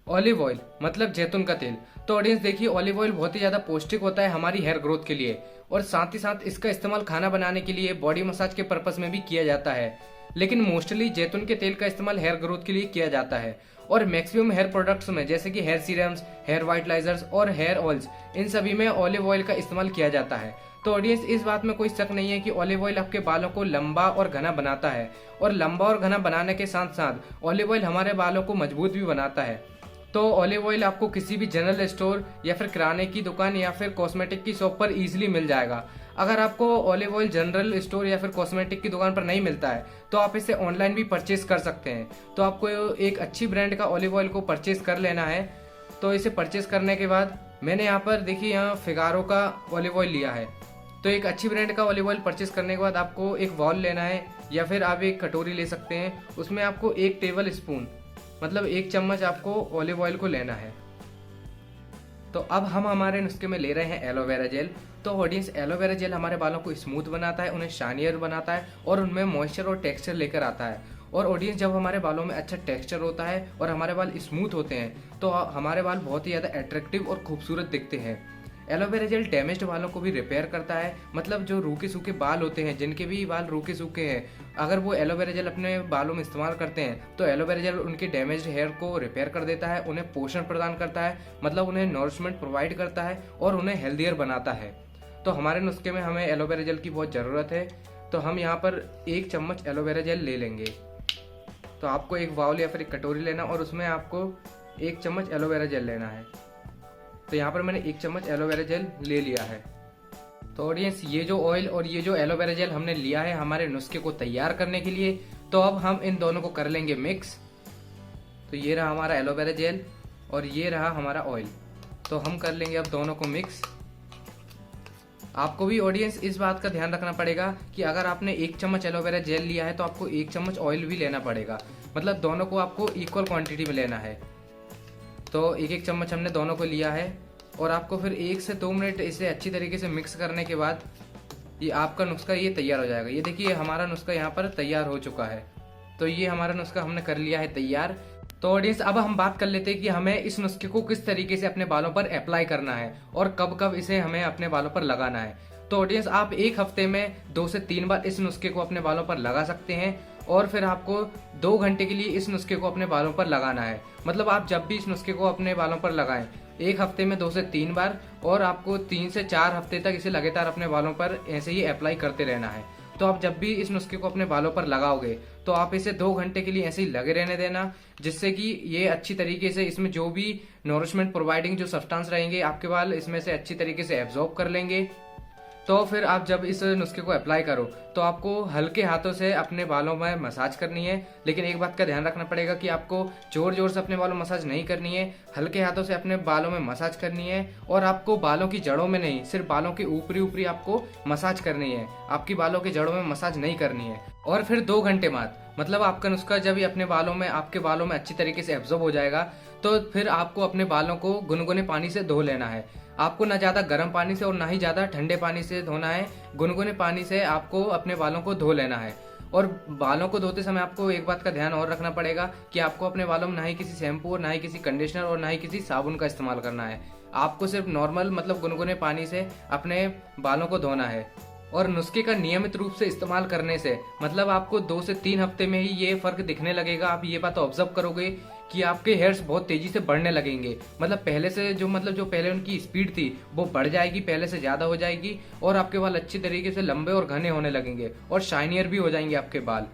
Olive oil मतलब जैतून का तेल। तो ऑडियंस देखिए, ऑलिव ऑयल बहुत ही ज्यादा पौष्टिक होता है हमारी हेयर ग्रोथ के लिए, और साथ ही साथ इसका इस्तेमाल खाना बनाने के लिए, बॉडी मसाज के पर्पस में भी किया जाता है। लेकिन मोस्टली जैतून के तेल का इस्तेमाल हेयर ग्रोथ के लिए किया जाता है। और मैक्सिमम हेयर प्रोडक्ट्स में जैसे कि हेयर सीरम्स, हेयर वाइटलाइजर्स और हेयर ऑयल्स, इन सभी में ऑलिव ऑयल का इस्तेमाल किया जाता है। तो ऑडियंस इस बात में कोई शक नहीं है कि ऑलिव ऑयल आपके बालों को लंबा और घना बनाता है, और लंबा और घना बनाने के साथ साथ ऑलिव ऑयल हमारे बालों को मजबूत भी बनाता है। तो ऑलिव ऑयल आपको किसी भी जनरल स्टोर या फिर किराने की दुकान या फिर कॉस्मेटिक की शॉप पर इजीली मिल जाएगा। अगर आपको ऑलिव ऑयल जनरल स्टोर या फिर कॉस्मेटिक की दुकान पर नहीं मिलता है तो आप इसे ऑनलाइन भी परचेज कर सकते हैं। तो आपको एक अच्छी ब्रांड का ऑलिव ऑयल को परचेज कर लेना है। तो इसे परचेज करने के बाद मैंने यहाँ पर देखिए, यहाँ फिगारो का ऑलिव ऑयल लिया है। तो एक अच्छी ब्रांड का ऑलिव ऑयल परचेज करने के बाद आपको एक बाउल लेना है, या फिर आप एक कटोरी ले सकते हैं। उसमें आपको 1 टेबल स्पून मतलब 1 चम्मच आपको ऑलिव ऑयल को लेना है। तो अब हम हमारे नुस्खे में ले रहे हैं एलोवेरा जेल। तो ऑडियंस, एलोवेरा जेल हमारे बालों को स्मूथ बनाता है, उन्हें शाइनियर बनाता है और उनमें मॉइस्चर और टेक्सचर लेकर आता है। और ऑडियंस, जब हमारे बालों में अच्छा टेक्सचर होता है और हमारे बाल स्मूथ होते हैं तो हमारे बाल बहुत ही ज़्यादा अट्रैक्टिव और खूबसूरत दिखते हैं। एलोवेरा जेल डैमेज्ड बालों को भी रिपेयर करता है। मतलब जो रूखे सूखे बाल होते हैं, जिनके भी बाल रूखे सूखे हैं, अगर वो एलोवेरा जेल अपने बालों में इस्तेमाल करते हैं तो एलोवेरा जेल उनके डैमेज्ड हेयर को रिपेयर कर देता है, उन्हें पोषण प्रदान करता है, मतलब उन्हें नॉरिशमेंट प्रोवाइड करता है और उन्हें हेल्दियर बनाता है। तो हमारे नुस्खे में हमें एलोवेरा जेल की बहुत ज़रूरत है। तो हम यहाँ पर 1 चम्मच एलोवेरा जेल ले लेंगे। तो आपको एक बाउल या फिर एक कटोरी लेना और उसमें आपको 1 चम्मच एलोवेरा जेल लेना है। तो यहाँ पर मैंने 1 चम्मच एलोवेरा जेल ले लिया है। तो ऑडियंस, ये जो ऑयल और ये जो एलोवेरा जेल हमने लिया है हमारे नुस्खे को तैयार करने के लिए, तो अब हम इन दोनों को कर लेंगे मिक्स। तो ये रहा हमारा एलोवेरा जेल और ये रहा हमारा ऑयल। तो हम कर लेंगे अब दोनों को मिक्स। आपको भी ऑडियंस इस बात का ध्यान रखना पड़ेगा कि अगर आपने 1 चम्मच एलोवेरा जेल लिया है तो आपको 1 चम्मच ऑयल भी लेना पड़ेगा। मतलब दोनों को आपको इक्वल क्वांटिटी में लेना है। तो 1-1 चम्मच हमने दोनों को लिया है और आपको फिर 1 से 2 मिनट इसे अच्छी तरीके से मिक्स करने के बाद ये आपका नुस्खा ये तैयार हो जाएगा। ये देखिए, हमारा नुस्खा यहाँ पर तैयार हो चुका है। तो ये हमारा नुस्खा हमने कर लिया है तैयार। तो ऑडियंस, अब हम बात कर लेते हैं कि हमें इस नुस्खे को किस तरीके से अपने बालों पर अप्लाई करना है और कब कब इसे हमें अपने बालों पर लगाना है। तो ऑडियंस, आप 1 हफ्ते में 2 से 3 बार इस नुस्खे को अपने बालों पर लगा सकते हैं और फिर आपको 2 घंटे के लिए इस नुस्खे को अपने बालों पर लगाना है। मतलब आप जब भी इस नुस्खे को अपने बालों पर लगाएं, 1 हफ्ते में 2 से 3 बार, और आपको 3 से 4 हफ्ते तक इसे लगातार अपने बालों पर ऐसे ही अप्लाई करते रहना है। तो आप जब भी इस नुस्खे को अपने बालों पर लगाओगे तो आप इसे 2 घंटे के लिए ऐसे ही लगे रहने देना, जिससे कि ये अच्छी तरीके से इसमें जो भी नॉरिशमेंट प्रोवाइडिंग जो सब्सटेंस रहेंगे आपके बाल इसमें से अच्छी तरीके से एब्जॉर्ब कर लेंगे। तो फिर आप जब इस नुस्खे को अप्लाई करो तो आपको हल्के हाथों से अपने बालों में मसाज करनी है। लेकिन एक बात का ध्यान रखना पड़ेगा कि आपको जोर जोर से अपने बालों में मसाज नहीं करनी है, हल्के हाथों से अपने बालों में मसाज करनी है। और आपको बालों की जड़ों में नहीं, सिर्फ बालों के ऊपरी ऊपरी आपको मसाज करनी है, आपकी बालों की जड़ों में मसाज नहीं करनी है। और फिर 2 घंटे बाद, मतलब आपका नुस्खा जब भी अपने बालों में, आपके बालों में अच्छी तरीके से एब्जॉर्ब हो जाएगा, तो फिर आपको अपने बालों को गुनगुने पानी से धो लेना है। आपको ना ज्यादा गर्म पानी से और ना ही ज्यादा ठंडे पानी से धोना है, गुनगुने पानी से आपको अपने बालों को धो लेना है। और बालों को धोते समय आपको एक बात का ध्यान और रखना पड़ेगा कि आपको अपने बालों में ना ही किसी शैम्पू और ना ही किसी कंडीशनर और ना ही किसी साबुन का इस्तेमाल करना है। आपको सिर्फ नॉर्मल मतलब गुनगुने पानी से अपने बालों को धोना है। और नुस्खे का नियमित रूप से इस्तेमाल करने से मतलब आपको 2 से 3 हफ्ते में ही ये फर्क दिखने लगेगा। आप ये बात ऑब्जर्व करोगे कि आपके हेयर्स बहुत तेजी से बढ़ने लगेंगे। मतलब पहले से जो पहले उनकी स्पीड थी वो बढ़ जाएगी, पहले से ज्यादा हो जाएगी, और आपके बाल अच्छी तरीके से लंबे और घने होने लगेंगे और शाइनियर भी हो जाएंगे आपके बाल।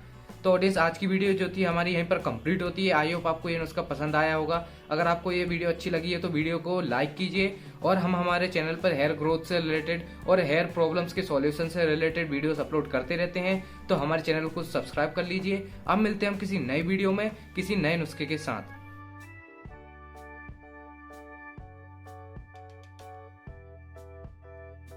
तो ऑडियंस, आज की वीडियो जो थी हमारी यहीं पर कंप्लीट होती है। आई होप आपको ये नुस्खा पसंद आया होगा। अगर आपको ये वीडियो अच्छी लगी है तो वीडियो को लाइक कीजिए, और हम हमारे चैनल पर हेयर ग्रोथ से रिलेटेड और हेयर प्रॉब्लम्स के सॉल्यूशन से रिलेटेड वीडियोस अपलोड करते रहते हैं। तो हमारे चैनल को सब्सक्राइब कर लीजिए। अब मिलते हैं हम किसी नई वीडियो में किसी नए नुस्खे के साथ।